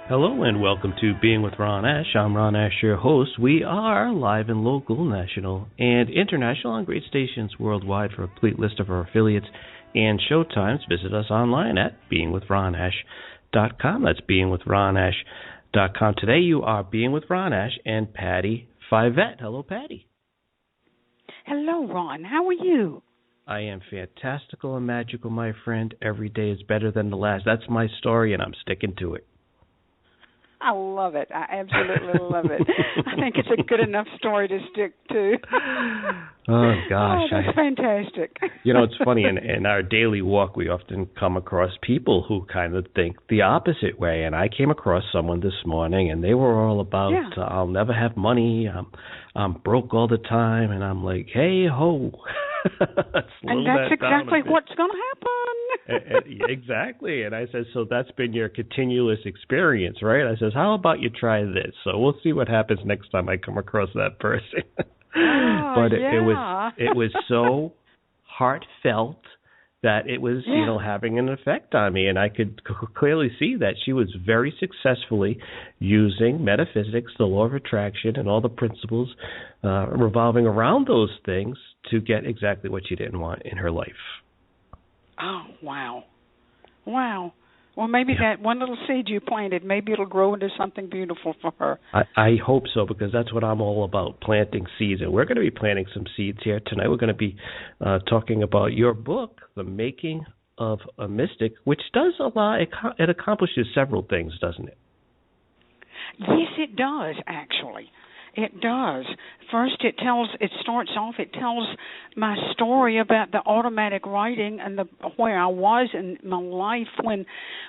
Hello and welcome to Being with Ron Ash. I'm Ron Ash, your host. We are live and local, national, and international on great stations worldwide. For a complete list of our affiliates and showtimes, visit us online at beingwithronash.com. That's beingwithronash.com. Today you are Being with Ron Ash and Paddy Fievet. Hello, Paddy. Hello, Ron. How are you? I am fantastical and magical, my friend. Every day is better than the last. That's my story, and I'm sticking to it. I love it. I absolutely love it. I think it's a good enough story to stick to. Oh, gosh. Oh, that's fantastic. You know, it's funny. In our daily walk, we often come across people who kind of think the opposite way. And I came across someone this morning, and they were all about, I'll never have money. I'm broke all the time. And I'm like, hey, ho. And that's exactly what's going to happen. Exactly. And I said, so that's been your continuous experience, right? I says, how about you try this? So we'll see what happens next time I come across that person. But it was so heartfelt that it was, having an effect on me. And I could clearly see that she was very successfully using metaphysics, the law of attraction, and all the principles revolving around those things to get exactly what she didn't want in her life. Oh, wow. Wow. Well, maybe that one little seed you planted, maybe it'll grow into something beautiful for her. I hope so, because that's what I'm all about, planting seeds. And we're going to be planting some seeds here tonight. We're going to be talking about your book, The Making of a Mystic, which does a lot. It accomplishes several things, doesn't it? Yes, it does, actually. It does. First, it tells my story about the automatic writing and where I was in my life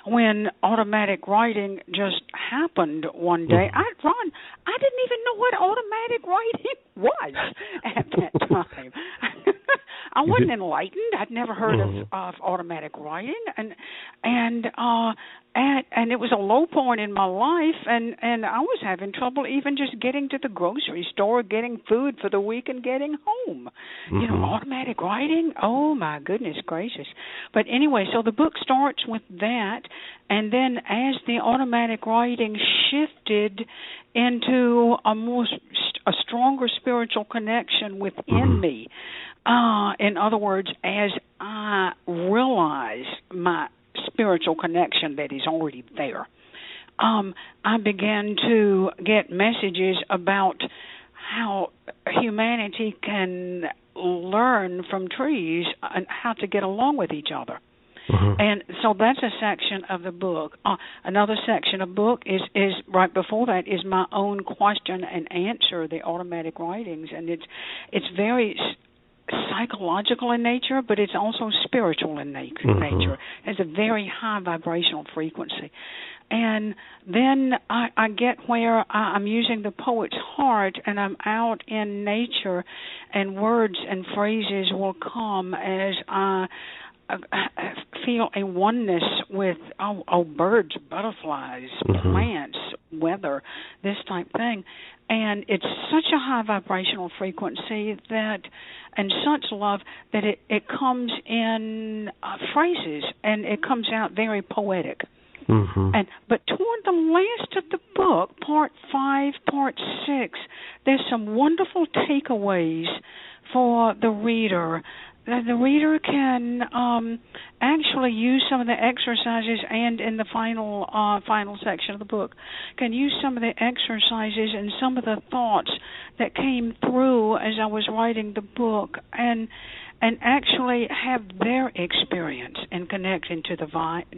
when automatic writing just happened one day. I didn't even know what automatic writing was at that time. I wasn't enlightened. I'd never heard of automatic writing, and it was a low point in my life, and I was having trouble even just getting to the grocery store, getting food for the week, and getting home. You know, automatic writing. Oh my goodness gracious! But anyway, so the book starts with that, and then as the automatic writing shifted into a stronger spiritual connection within me. In other words, as I realize my spiritual connection that is already there, I began to get messages about how humanity can learn from trees and how to get along with each other. And so that's a section of the book. Another section of the book is right before that is my own question and answer, the automatic writings, and it's very psychological in nature, but it's also spiritual in nature. It has a very high vibrational frequency. And then I get where I'm using the poet's heart, and I'm out in nature, and words and phrases will come as I feel a oneness with birds, butterflies, plants, weather, this type thing. And it's such a high vibrational frequency and such love that it comes in phrases, and it comes out very poetic. But toward the last of the book, part 5, part 6, there's some wonderful takeaways for the reader. The reader can actually use some of the exercises, and in the final section of the book, can use some of the exercises and some of the thoughts that came through as I was writing the book, and actually have their experience in connecting to the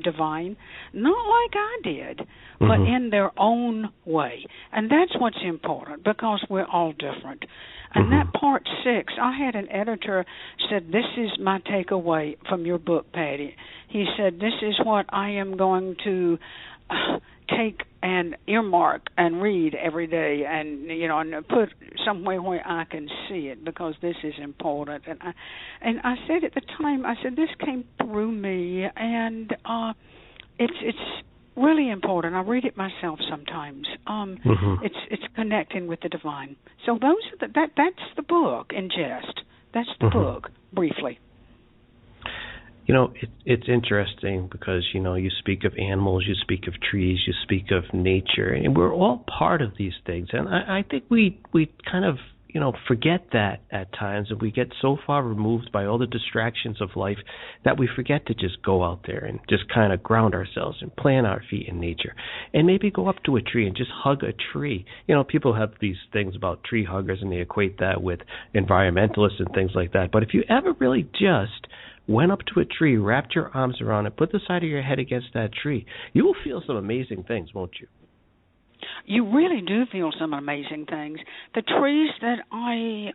divine, not like I did, but in their own way. And that's what's important, because we're all different. And that part 6, I had an editor said, this is my takeaway from your book, Paddy. He said, this is what I am going to take and earmark and read every day, and and put somewhere where I can see it, because this is important. And I said at the time, I said, this came through me, and it's really important. I read it myself sometimes. It's connecting with the divine. So that's the book in jest. That's the book briefly. It's interesting because, you speak of animals, you speak of trees, you speak of nature, and we're all part of these things. And I think we kind of, forget that at times, and we get so far removed by all the distractions of life that we forget to just go out there and just kind of ground ourselves and plant our feet in nature, and maybe go up to a tree and just hug a tree. People have these things about tree huggers, and they equate that with environmentalists and things like that. But if you ever really just went up to a tree, wrapped your arms around it, put the side of your head against that tree, you will feel some amazing things, won't you? You really do feel some amazing things. The trees that I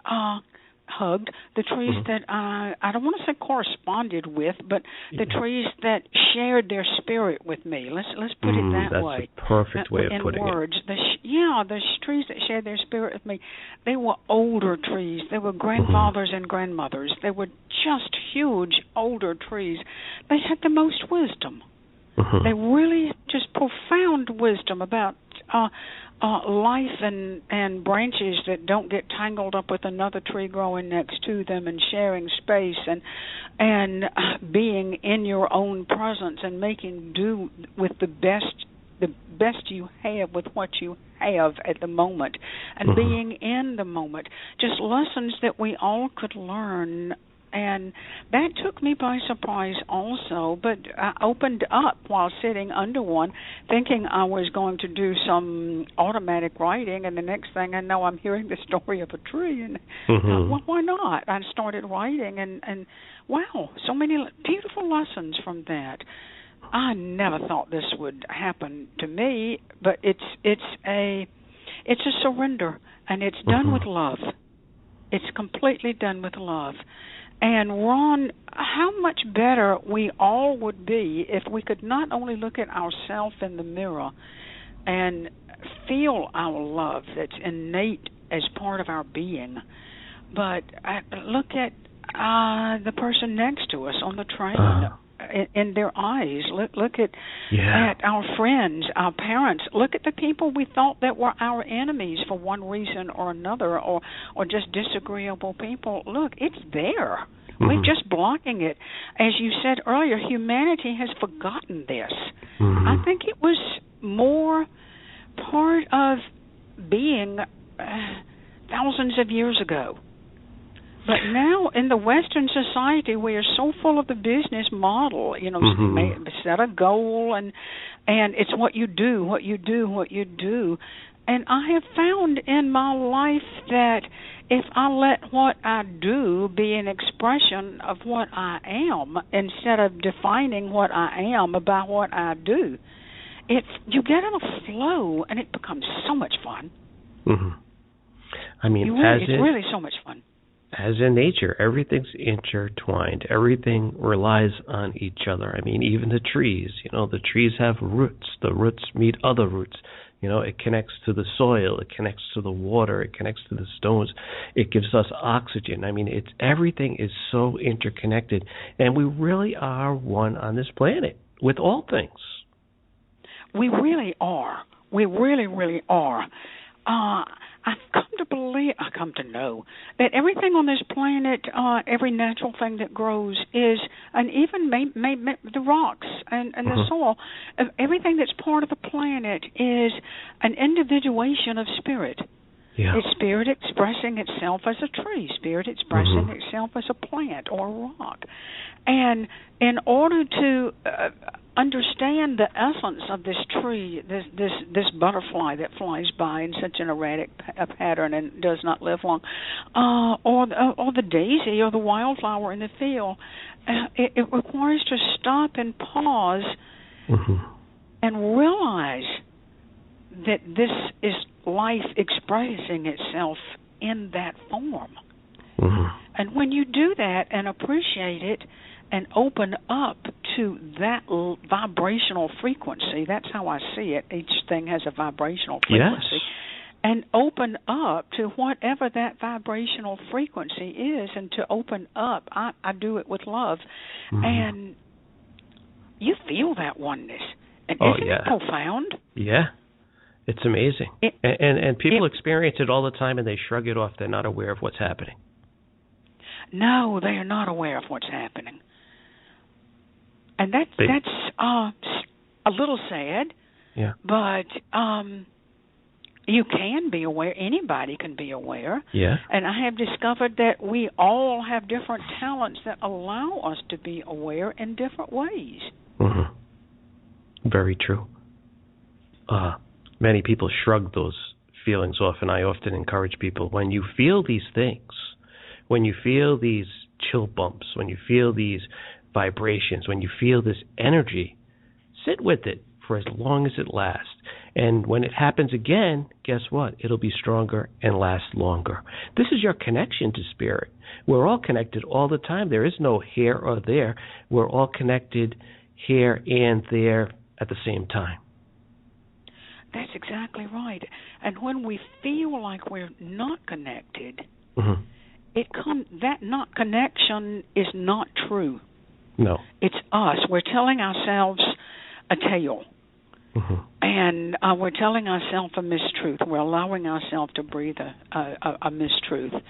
hugged, the trees that I don't want to say corresponded with, but the trees that shared their spirit with me. Let's put it that way. That's a perfect way of putting words. The trees that shared their spirit with me, they were older trees. They were grandfathers and grandmothers. They were just huge older trees. They had the most wisdom. They really just profound wisdom about life and branches that don't get tangled up with another tree growing next to them, and sharing space and being in your own presence and making do with the best you have with what you have at the moment, and being in the moment. Just lessons that we all could learn. And that took me by surprise also, but I opened up while sitting under one, thinking I was going to do some automatic writing, and the next thing I know, I'm hearing the story of a tree, and well, why not? I started writing, and wow, so many beautiful lessons from that. I never thought this would happen to me, but it's a surrender, and it's done with love. It's completely done with love. And Ron, how much better we all would be if we could not only look at ourselves in the mirror and feel our love that's innate as part of our being, but look at the person next to us on the train. In their eyes, look at our friends, our parents. Look at the people we thought that were our enemies for one reason or another, or just disagreeable people. Look, it's there. We're just blocking it. As you said earlier, humanity has forgotten this. I think it was more part of being thousands of years ago. But now in the Western society, we are so full of the business model, set a goal, and it's what you do, what you do, what you do. And I have found in my life that if I let what I do be an expression of what I am, instead of defining what I am about what I do, you get in a flow, and it becomes so much fun. I mean, it's really so much fun. As in nature, everything's intertwined. Everything relies on each other. I mean, even the trees. The trees have roots. The roots meet other roots. It connects to the soil. It connects to the water. It connects to the stones. It gives us oxygen. I mean, everything is so interconnected, and we really are one on this planet with all things. We really are. We really, really are. I've come to know that everything on this planet, every natural thing that grows is, and even the rocks and the soil, everything that's part of the planet is an individuation of spirit. Yeah. It's spirit expressing itself as a tree, spirit expressing itself as a plant or a rock. And in order to understand the essence of this tree, this butterfly that flies by in such an erratic pattern and does not live long, or the daisy or the wildflower in the field, it requires to stop and pause and realize that this is life expressing itself in that form. And when you do that and appreciate it and open up to that vibrational frequency, that's how I see it. Each thing has a vibrational frequency. Yes. And open up to whatever that vibrational frequency is, and to open up, I do it with love. And you feel that oneness. And isn't it profound? Yeah. It's amazing. And people experience it all the time, and they shrug it off. They're not aware of what's happening. No, they are not aware of what's happening. And that's a little sad. Yeah. But you can be aware. Anybody can be aware. Yeah. And I have discovered that we all have different talents that allow us to be aware in different ways. Mm-hmm. Very true. Many people shrug those feelings off, and I often encourage people, when you feel these things, when you feel these chill bumps, when you feel these vibrations, when you feel this energy, sit with it for as long as it lasts. And when it happens again, guess what? It'll be stronger and last longer. This is your connection to spirit. We're all connected all the time. There is no here or there. We're all connected here and there at the same time. That's exactly right. And when we feel like we're not connected, mm-hmm. that not connection is not true. No. It's us. We're telling ourselves a tale. Mm-hmm. And we're telling ourselves a mistruth. We're allowing ourselves to breathe a mistruth.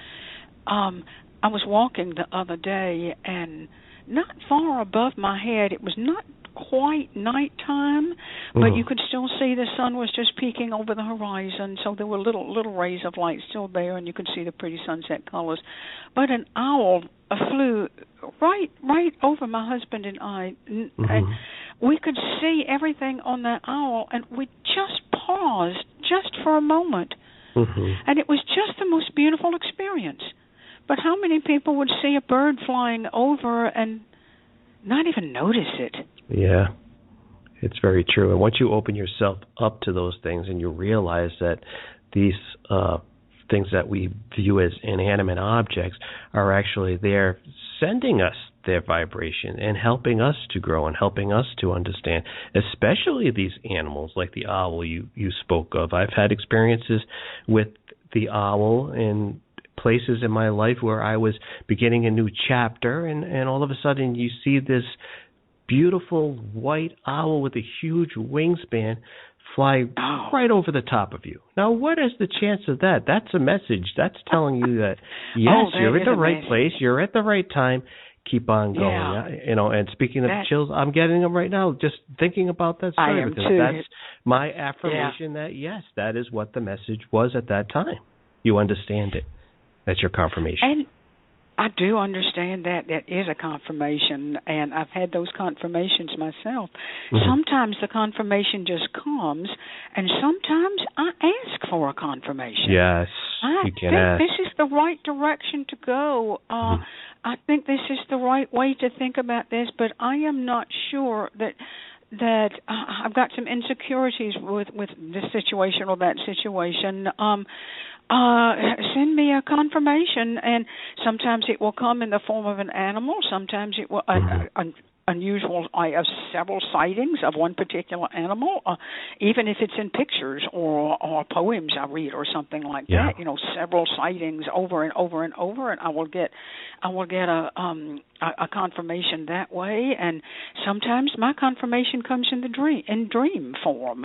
I was walking the other day, and not far above my head, it was not quite nighttime, but mm-hmm. you could still see the sun was just peeking over the horizon, so there were little rays of light still there, and you could see the pretty sunset colors. But an owl flew right over my husband and I, mm-hmm. and we could see everything on that owl, and we just paused just for a moment, mm-hmm. and it was just the most beautiful experience. But how many people would see a bird flying over and not even notice it? Yeah, it's very true. And once you open yourself up to those things and you realize that these things that we view as inanimate objects are actually there sending us their vibration and helping us to grow and helping us to understand, especially these animals like the owl you spoke of. I've had experiences with the owl in places in my life where I was beginning a new chapter, and all of a sudden you see this beautiful white owl with a huge wingspan fly right over the top of you. Now, what is the chance of that? That's a message. That's telling you that, yes, you're at the right place, you're at the right time, keep on going. Yeah. And speaking of chills, I'm getting them right now just thinking about that story. I am too. That's my affirmation that, yes, that is what the message was at that time. You understand it. That's your confirmation. And I do understand that is a confirmation, and I've had those confirmations myself. Mm-hmm. Sometimes the confirmation just comes, and sometimes I ask for a confirmation. Yes, you can ask. I think this is the right direction to go. Mm-hmm. I think this is the right way to think about this, but I am not sure that I've got some insecurities with this situation or that situation. Send me a confirmation, and sometimes it will come in the form of an animal. Sometimes it will unusual. I have several sightings of one particular animal, even if it's in pictures or poems I read or something like that. Several sightings over and over and over, and I will get a confirmation that way. And sometimes my confirmation comes in dream form,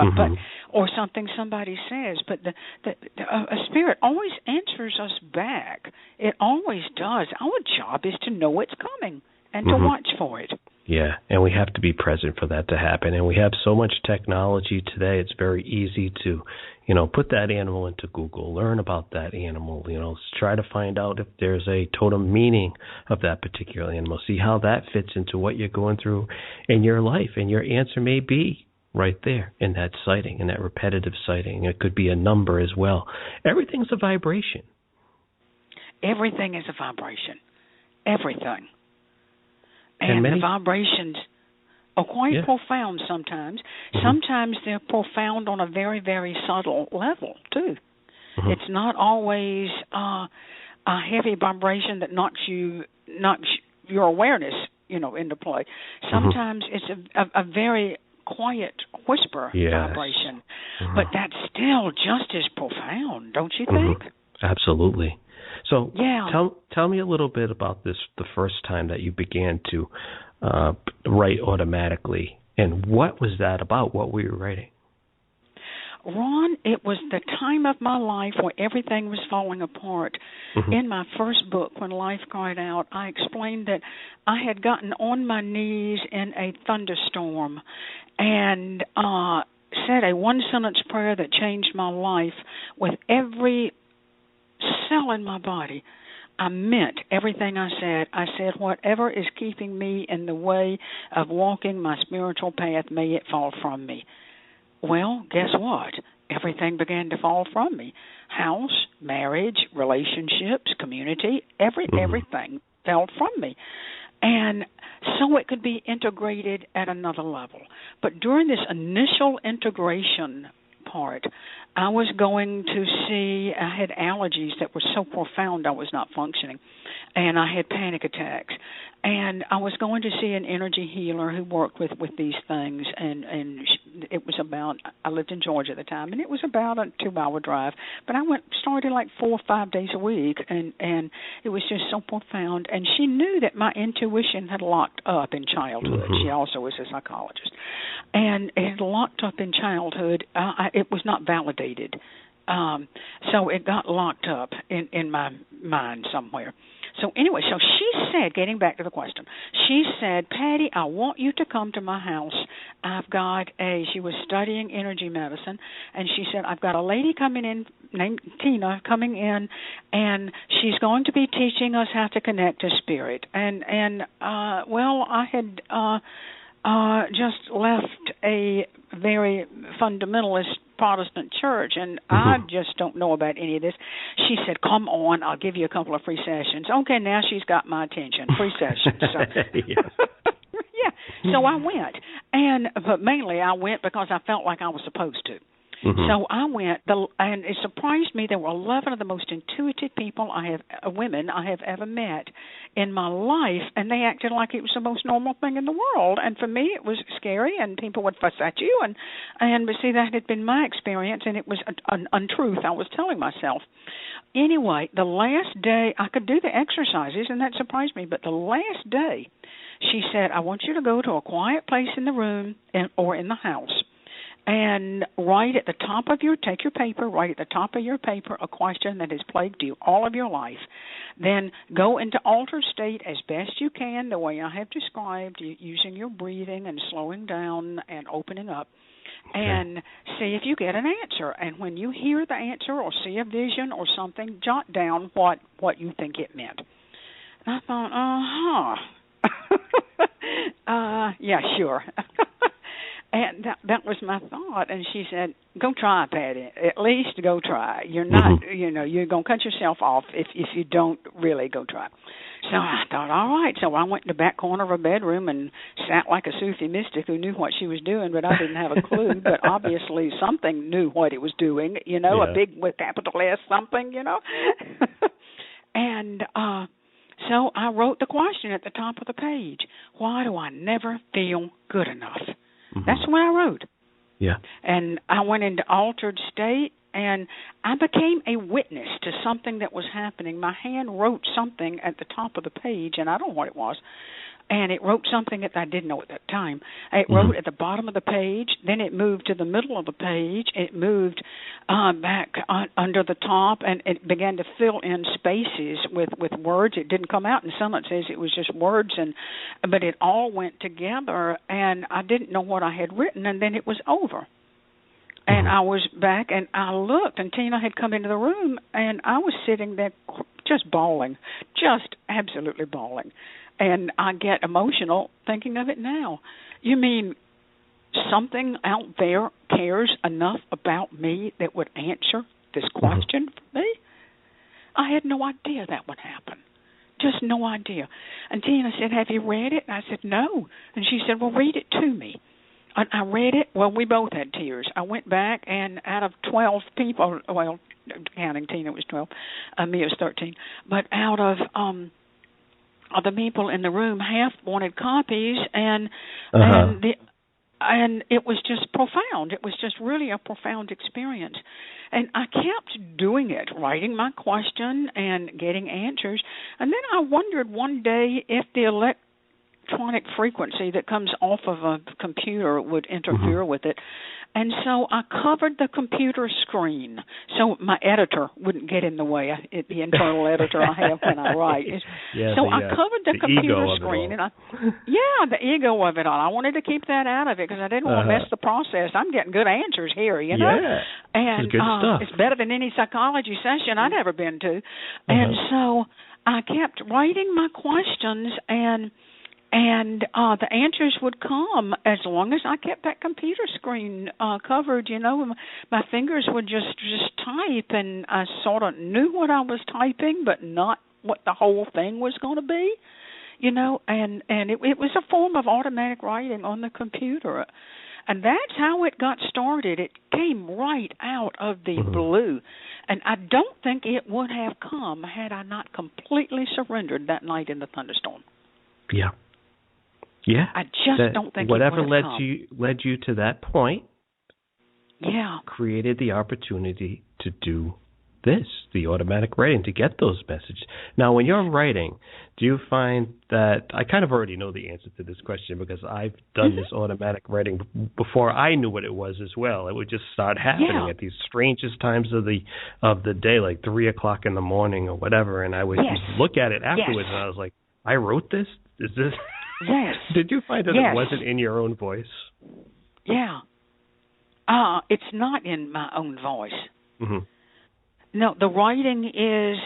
or something somebody says. But a spirit always answers us back. It always does. Our job is to know it's coming and to watch for it. Yeah, and we have to be present for that to happen. And we have so much technology today, it's very easy to, put that animal into Google, learn about that animal, try to find out if there's a totem meaning of that particular animal, see how that fits into what you're going through in your life. And your answer may be right there in that sighting, in that repetitive sighting. It could be a number as well. Everything's a vibration. Everything is a vibration. Everything. And the vibrations are quite profound sometimes. Mm-hmm. Sometimes they're profound on a very, very subtle level, too. Mm-hmm. It's not always a heavy vibration that knocks your awareness, into play. Sometimes it's a very quiet whisper vibration. Mm-hmm. But that's still just as profound, don't you think? Absolutely. So tell me a little bit about this, the first time that you began to write automatically, and what was that about? What were you writing? Ron, it was the time of my life where everything was falling apart. In my first book, When Life Cried Out, I explained that I had gotten on my knees in a thunderstorm and said a one-sentence prayer that changed my life with every cell in my body. I meant everything I said. I said, whatever is keeping me in the way of walking my spiritual path, may it fall from me. Well, guess what? Everything began to fall from me. House, marriage, relationships, community, everything fell from me. And so it could be integrated at another level. But during this initial integration part, I was going to see, I had allergies that were so profound I was not functioning, and I had panic attacks. And I was going to see an energy healer who worked with these things, and it was about, I lived in Georgia at the time, and it was about a 2-hour drive. But I started like 4 or 5 days a week, and it was just so profound. And she knew that my intuition had locked up in childhood. She also was a psychologist. And it had locked up in childhood. It was not validated. So it got locked up in my mind somewhere. So anyway, so she said, getting back to the question, she said, Patty, I want you to come to my house. She was studying energy medicine, and she said, I've got a lady coming in named Tina coming in, and she's going to be teaching us how to connect to spirit. And I had just left a very fundamentalist Protestant church, and I just don't know about any of this. She said, come on, I'll give you a couple of free sessions. Okay, now she's got my attention. Free sessions. So. Yeah. So I went, but mainly I went because I felt like I was supposed to. So I went, and it surprised me. There were 11 of the most intuitive women I have ever met in my life, and they acted like it was the most normal thing in the world. And for me, it was scary, and people would fuss at you. But see, that had been my experience, and it was an untruth I was telling myself. Anyway, the last day, I could do the exercises, and that surprised me. But the last day, she said, I want you to go to a quiet place in the room or in the house. And write at the top of write at the top of your paper a question that has plagued you all of your life. Then go into altered state as best you can, the way I have described, using your breathing and slowing down and opening up. Okay. And see if you get an answer. And when you hear the answer or see a vision or something, jot down what you think it meant. And I thought, yeah, sure. And that was my thought. And she said, go try, Patty. At least go try. You're not, you're going to cut yourself off if you don't really go try. So I thought, all right. So I went in the back corner of her bedroom and sat like a Sufi mystic who knew what she was doing, but I didn't have a clue. But obviously something knew what it was doing, a big with capital S something, And so I wrote the question at the top of the page. Why do I never feel good enough? That's what I wrote. Yeah. And I went into altered state, and I became a witness to something that was happening. My hand wrote something at the top of the page, and I don't know what it was. And it wrote something that I didn't know at that time. It wrote at the bottom of the page. Then it moved to the middle of the page. It moved back under the top, and it began to fill in spaces with words. It didn't come out in sentences. It was just words, but it all went together, and I didn't know what I had written, and then it was over. And I was back, and I looked, and Tina had come into the room, and I was sitting there just bawling, just absolutely bawling. And I get emotional thinking of it now. You mean something out there cares enough about me that would answer this question for me? I had no idea that would happen. Just no idea. And Tina said, have you read it? And I said, no. And she said, well, read it to me. And I read it. Well, we both had tears. I went back, and out of 12 people, well, counting Tina, it was 12. Me, it was 13. But out of the people in the room, half wanted copies, and it was just profound. It was just really a profound experience. And I kept doing it, writing my question and getting answers. And then I wondered one day if the electronic frequency that comes off of a computer would interfere with it. And so I covered the computer screen so my editor wouldn't get in the way, the internal editor I have when I write. I covered the computer screen. And the ego of it all. I wanted to keep that out of it because I didn't want to mess the process. I'm getting good answers here, you know. Yeah, and good stuff. It's better than any psychology session I'd ever been to. And so I kept writing my questions, and the answers would come as long as I kept that computer screen covered. You know, my fingers would just type, and I sort of knew what I was typing, but not what the whole thing was going to be. You know, and it was a form of automatic writing on the computer. And that's how it got started. It came right out of the blue. And I don't think it would have come had I not completely surrendered that night in the thunderstorm. Yeah. Yeah. I just don't think whatever it would have led you to that point created the opportunity to do this, the automatic writing, to get those messages. Now, when you're writing, do you find that, I kind of already know the answer to this question because I've done this automatic writing before I knew what it was as well. It would just start happening at these strangest times of the day, like 3 o'clock in the morning or whatever, and I would look at it afterwards and I was like, I wrote this? Is this... Yes. Did you find that it wasn't in your own voice? Yeah. It's not in my own voice. No, the writing is,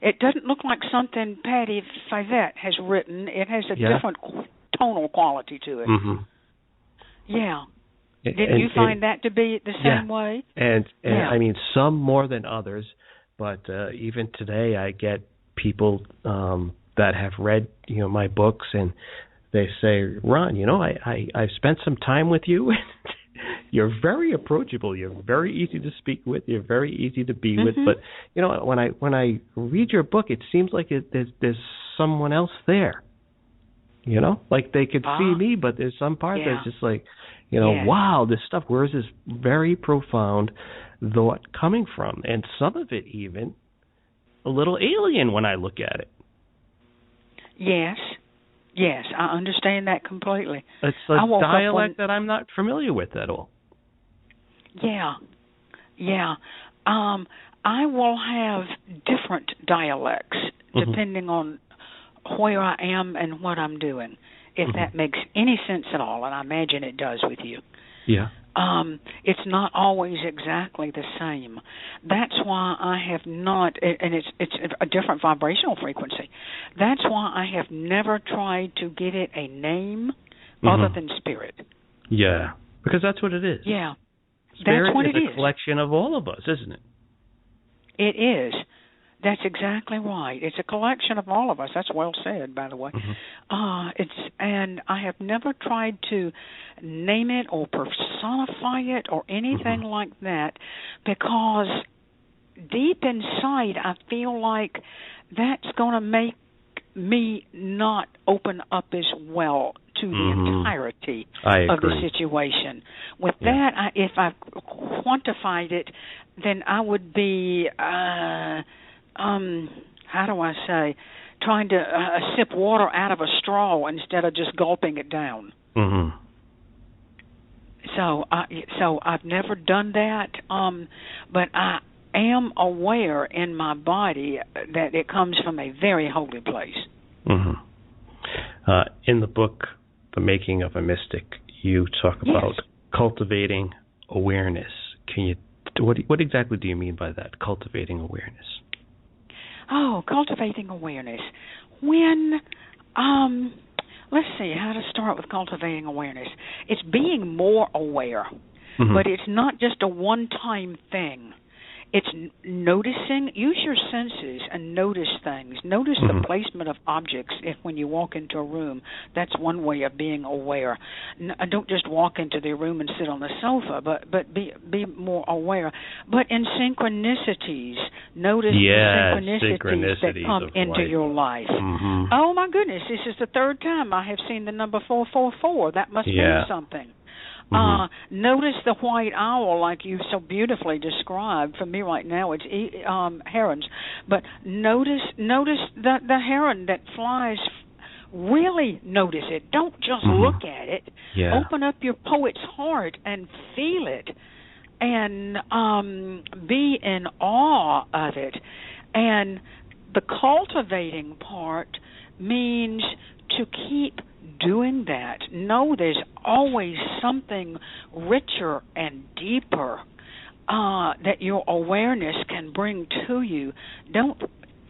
it doesn't look like something Paddy Fievet has written. It has a different tonal quality to it. Yeah. Did you find that to be the same way? And I mean, some more than others, but even today I get people that have read, you know, my books, and they say, Ron, you know, I've spent some time with you. You're very approachable. You're very easy to speak with. You're very easy to be with. But you know, when I read your book, it seems like there's someone else there. You know, like they could see me, but there's some part that's just like, you know, wow, this stuff. Where's this very profound thought coming from? And some of it even a little alien when I look at it. Yes, I understand that completely. It's a dialect that I'm not familiar with at all. Yeah. I will have different dialects depending on where I am and what I'm doing, if that makes any sense at all, and I imagine it does with you. Yeah. It's not always exactly the same. That's why I have not, and it's a different vibrational frequency. That's why I have never tried to give it a name other than spirit. Yeah, because that's what it is. Yeah, spirit that's what it is. It's a collection of all of us, isn't it? It is. That's exactly right. It's a collection of all of us. That's well said, by the way. And I have never tried to name it or personify it or anything like that, because deep inside I feel like that's going to make me not open up as well to the entirety of the situation. With that, if I quantified it, then I would be... how do I say, trying to sip water out of a straw instead of just gulping it down. So I've never done that, but I am aware in my body that it comes from a very holy place. In the book, The Making of a Mystic, you talk about cultivating awareness. Can you? What exactly do you mean by that, cultivating awareness? Oh, cultivating awareness. When, let's see how to start with cultivating awareness. It's being more aware, but it's not just a one-time thing. It's noticing. Use your senses and notice things. Notice the placement of objects when you walk into a room. That's one way of being aware. Don't just walk into the room and sit on the sofa, but be more aware. But in synchronicities, notice the synchronicities that come into your life. Oh, my goodness, this is the third time I have seen the number 444. That must mean something. Notice the white owl, like you so beautifully described. For me right now, it's herons. But notice the heron that flies really notice it. Don't just look at it. Yeah. Open up your poet's heart and feel it, and be in awe of it. And the cultivating part means to keep doing that. Know there's always something richer and deeper that your awareness can bring to you. Don't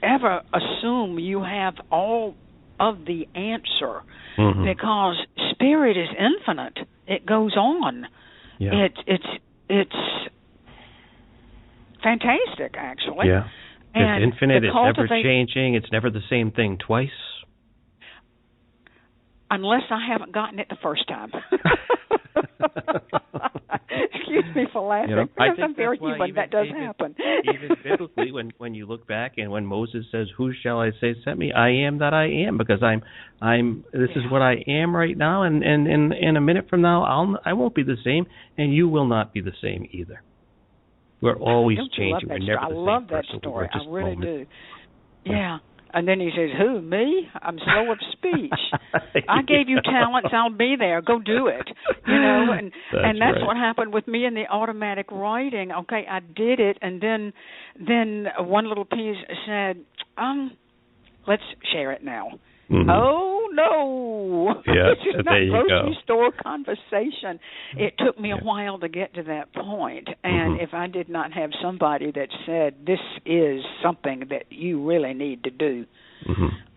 ever assume you have all of the answer, because spirit is infinite. It goes on. Yeah. It's fantastic, actually. Yeah. And it's infinite. It's never changing. It's never the same thing twice. Unless I haven't gotten it the first time. Excuse me for laughing. You know, I think I'm very human. That does happen. Even biblically, when you look back and when Moses says, "Who shall I say sent me? I am that I am," because this is what I am right now, and in a minute from now, I won't be the same, and you will not be the same either. We're always changing. We're never the same person. I love that story. I really do. Yeah. And then he says, "Who, me? I'm slow of speech. I gave you talents. I'll be there. Go do it." You know, and that's right. What happened with me in the automatic writing. Okay, I did it, and then one little piece said, "Let's share it now." Oh no! Yeah, this is not grocery store conversation. It took me a while to get to that point, and if I did not have somebody that said this is something that you really need to do,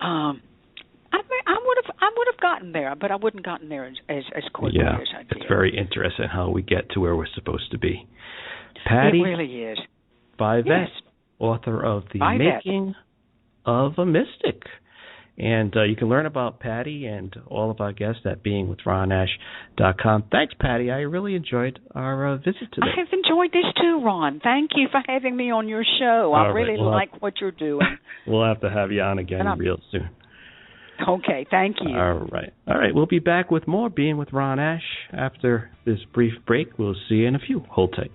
I would have gotten there, but I wouldn't gotten there as quickly as I did. It's very interesting how we get to where we're supposed to be. Paddy, it really is. Fievet, author of The Making of a Mystic. And you can learn about Paddy and all of our guests at beingwithronash.com. Thanks, Paddy. I really enjoyed our visit today. I have enjoyed this too, Ron. Thank you for having me on your show. I really like what you're doing. We'll have to have you on again real soon. Okay, thank you. All right. We'll be back with more Being with Ron Ash after this brief break. We'll see you in a few. Hold tight.